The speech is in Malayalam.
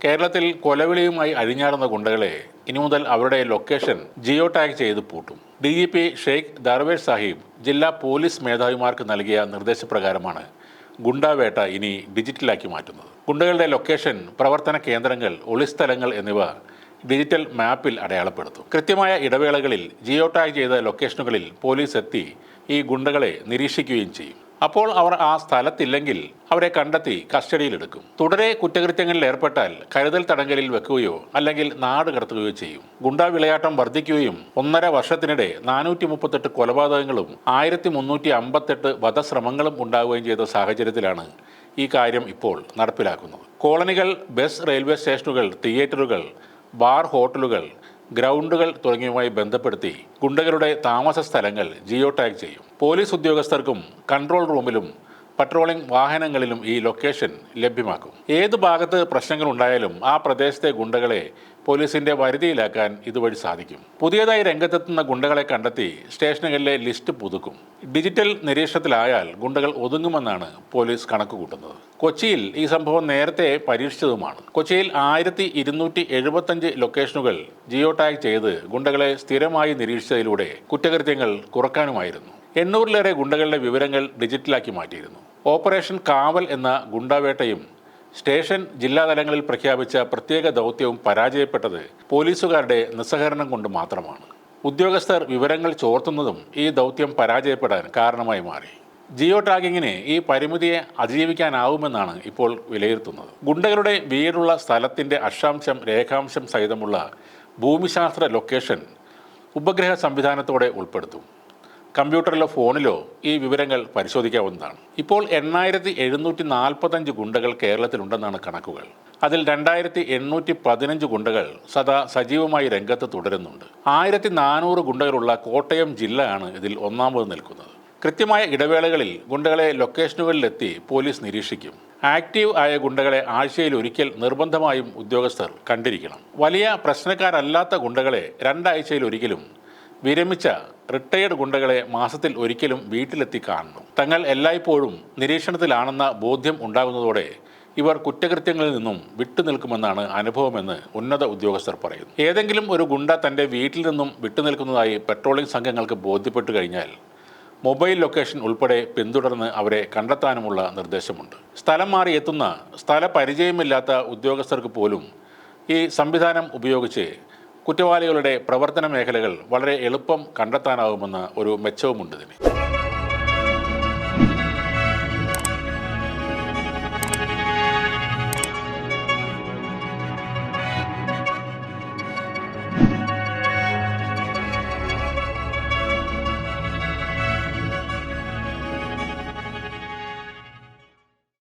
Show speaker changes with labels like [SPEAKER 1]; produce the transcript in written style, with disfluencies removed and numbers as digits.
[SPEAKER 1] കേരളത്തിൽ കൊലവിളിയുമായി അഴിഞ്ഞാടുന്ന ഗുണ്ടകളെ ഇനി മുതൽ അവരുടെ ലൊക്കേഷൻ ജിയോ ടാഗ് ചെയ്ത് പൂട്ടും. DGP ഷെയ്ഖ് ദർവേഷ് സാഹിബ് ജില്ലാ പോലീസ് മേധാവിമാർക്ക് നൽകിയ നിർദ്ദേശപ്രകാരമാണ് ഗുണ്ടാവേട്ട ഇനി ഡിജിറ്റലാക്കി മാറ്റുന്നത്. ഗുണ്ടകളുടെ ലൊക്കേഷൻ, പ്രവർത്തന കേന്ദ്രങ്ങൾ, ഒളിസ്ഥലങ്ങൾ എന്നിവ ഡിജിറ്റൽ മാപ്പിൽ അടയാളപ്പെടുത്തും. കൃത്യമായ ഇടവേളകളിൽ ജിയോ ടാഗ് ചെയ്ത ലൊക്കേഷനുകളിൽ പോലീസ് എത്തി ഈ ഗുണ്ടകളെ നിരീക്ഷിക്കുകയും ചെയ്യും. അപ്പോൾ അവർ ആ സ്ഥലത്തില്ലെങ്കിൽ അവരെ കണ്ടെത്തി കസ്റ്റഡിയിലെടുക്കും. തുടരെ കുറ്റകൃത്യങ്ങളിൽ ഏർപ്പെട്ടാൽ കരുതൽ തടങ്കലിൽ വെക്കുകയോ അല്ലെങ്കിൽ നാട് കടത്തുകയോ ചെയ്യും. ഗുണ്ടാ വിളയാട്ടം വർദ്ധിക്കുകയും 1.5 വർഷത്തിനിടെ 438 കൊലപാതകങ്ങളും 1358 വധശ്രമങ്ങളും ഉണ്ടാവുകയും ചെയ്ത സാഹചര്യത്തിലാണ് ഈ കാര്യം ഇപ്പോൾ നടപ്പിലാക്കുന്നത്. കോളനികൾ, ബസ്, റെയിൽവേ സ്റ്റേഷനുകൾ, തിയേറ്ററുകൾ, ബാർ, ഹോട്ടലുകൾ, ഗ്രൗണ്ടുകൾ തുടങ്ങിയവയുമായി ബന്ധപ്പെടുത്തി ഗുണ്ടകളുടെ താമസ സ്ഥലങ്ങൾ ജിയോ ടാഗ് ചെയ്യും. പോലീസ് ഉദ്യോഗസ്ഥർക്കും കൺട്രോൾ റൂമിലും പട്രോളിംഗ് വാഹനങ്ങളിലും ഈ ലൊക്കേഷൻ ലഭ്യമാക്കും. ഏത് ഭാഗത്ത് പ്രശ്നങ്ങൾ ഉണ്ടായാലും ആ പ്രദേശത്തെ ഗുണ്ടകളെ പോലീസിന്റെ വരുതിയിലാക്കാൻ ഇതുവഴി സാധിക്കും. പുതിയതായി രംഗത്തെത്തുന്ന ഗുണ്ടകളെ കണ്ടെത്തി സ്റ്റേഷനുകളിലെ ലിസ്റ്റ് പുതുക്കും. ഡിജിറ്റൽ നിരീക്ഷണത്തിലായാൽ ഗുണ്ടകൾ ഒതുങ്ങുമെന്നാണ് പോലീസ് കണക്കുകൂട്ടുന്നത്. കൊച്ചിയിൽ ഈ സംഭവം നേരത്തെ പരീക്ഷിച്ചതുമാണ്. കൊച്ചിയിൽ 1275 ലൊക്കേഷനുകൾ ജിയോ ടാഗ് ചെയ്ത് ഗുണ്ടകളെ സ്ഥിരമായി നിരീക്ഷിച്ചതിലൂടെ കുറ്റകൃത്യങ്ങൾ കുറക്കാനുമായിരുന്നു. 800-ലേറെ ഗുണ്ടകളുടെ വിവരങ്ങൾ ഡിജിറ്റലാക്കി മാറ്റിയിരുന്നു. ഓപ്പറേഷൻ കാവൽ എന്ന ഗുണ്ടാവേട്ടയും സ്റ്റേഷൻ, ജില്ലാതലങ്ങളിൽ പ്രഖ്യാപിച്ച പ്രത്യേക ദൗത്യവും പരാജയപ്പെട്ടത് പോലീസുകാരുടെ നിസ്സഹകരണം കൊണ്ട് മാത്രമാണ്. ഉദ്യോഗസ്ഥർ വിവരങ്ങൾ ചോർത്തുന്നതും ഈ ദൗത്യം പരാജയപ്പെടാൻ കാരണമായി മാറി. ജിയോ ടാഗിങ്ങിന് ഈ പരിമിതിയെ അതിജീവിക്കാനാവുമെന്നാണ് ഇപ്പോൾ വിലയിരുത്തുന്നത്. ഗുണ്ടകളുടെ വീടുള്ള സ്ഥലത്തിൻ്റെ അക്ഷാംശം, രേഖാംശം സഹിതമുള്ള ഭൂമിശാസ്ത്ര ലൊക്കേഷൻ ഉപഗ്രഹ സംവിധാനത്തോടെ ഉൾപ്പെടുത്തും. കമ്പ്യൂട്ടറിലോ ഫോണിലോ ഈ വിവരങ്ങൾ പരിശോധിക്കാവുന്നതാണ്. ഇപ്പോൾ 8745 ഗുണ്ടകൾ കേരളത്തിലുണ്ടെന്നാണ് കണക്കുകൾ. അതിൽ 2815 ഗുണ്ടകൾ സദാ സജീവമായി രംഗത്ത് തുടരുന്നുണ്ട്. 1400 ഗുണ്ടകളുള്ള കോട്ടയം ജില്ലയാണ് ഇതിൽ ഒന്നാമത് നിൽക്കുന്നത്. കൃത്യമായ ഇടവേളകളിൽ ഗുണ്ടകളെ ലൊക്കേഷനുകളിലെത്തി പോലീസ് നിരീക്ഷിക്കും. ആക്റ്റീവ് ആയ ഗുണ്ടകളെ ആഴ്ചയിൽ ഒരിക്കൽ നിർബന്ധമായും ഉദ്യോഗസ്ഥർ കണ്ടിരിക്കണം. വലിയ പ്രശ്നക്കാരല്ലാത്ത ഗുണ്ടകളെ 2 ആഴ്ചയിൽ ഒരിക്കലും, വിരമിച്ച റിട്ടയേർഡ് ഗുണ്ടകളെ മാസത്തിൽ ഒരിക്കലും വീട്ടിലെത്തി കാണണം. തങ്ങൾ എല്ലായ്പ്പോഴും നിരീക്ഷണത്തിലാണെന്ന ബോധ്യം ഉണ്ടാകുന്നതോടെ ഇവർ കുറ്റകൃത്യങ്ങളിൽ നിന്നും വിട്ടുനിൽക്കുമെന്നാണ് അനുഭവമെന്ന് ഉന്നത ഉദ്യോഗസ്ഥർ പറയുന്നു. ഏതെങ്കിലും ഒരു ഗുണ്ട തൻ്റെ വീട്ടിൽ നിന്നും വിട്ടുനിൽക്കുന്നതായി പെട്രോളിംഗ് സംഘങ്ങൾക്ക് ബോധ്യപ്പെട്ടു കഴിഞ്ഞാൽ മൊബൈൽ ലൊക്കേഷൻ ഉൾപ്പെടെ പിന്തുടർന്ന് അവരെ കണ്ടെത്താനുമുള്ള നിർദ്ദേശമുണ്ട്. സ്ഥലം മാറി എത്തുന്ന, സ്ഥലപരിചയമില്ലാത്ത ഉദ്യോഗസ്ഥർക്ക് പോലും ഈ സംവിധാനം ഉപയോഗിച്ച് കുറ്റവാളികളുടെ പ്രവർത്തന മേഖലകൾ വളരെ എളുപ്പം കണ്ടെത്താനാവുമെന്ന ഒരു മെച്ചവുമുണ്ട് ഇതിന്.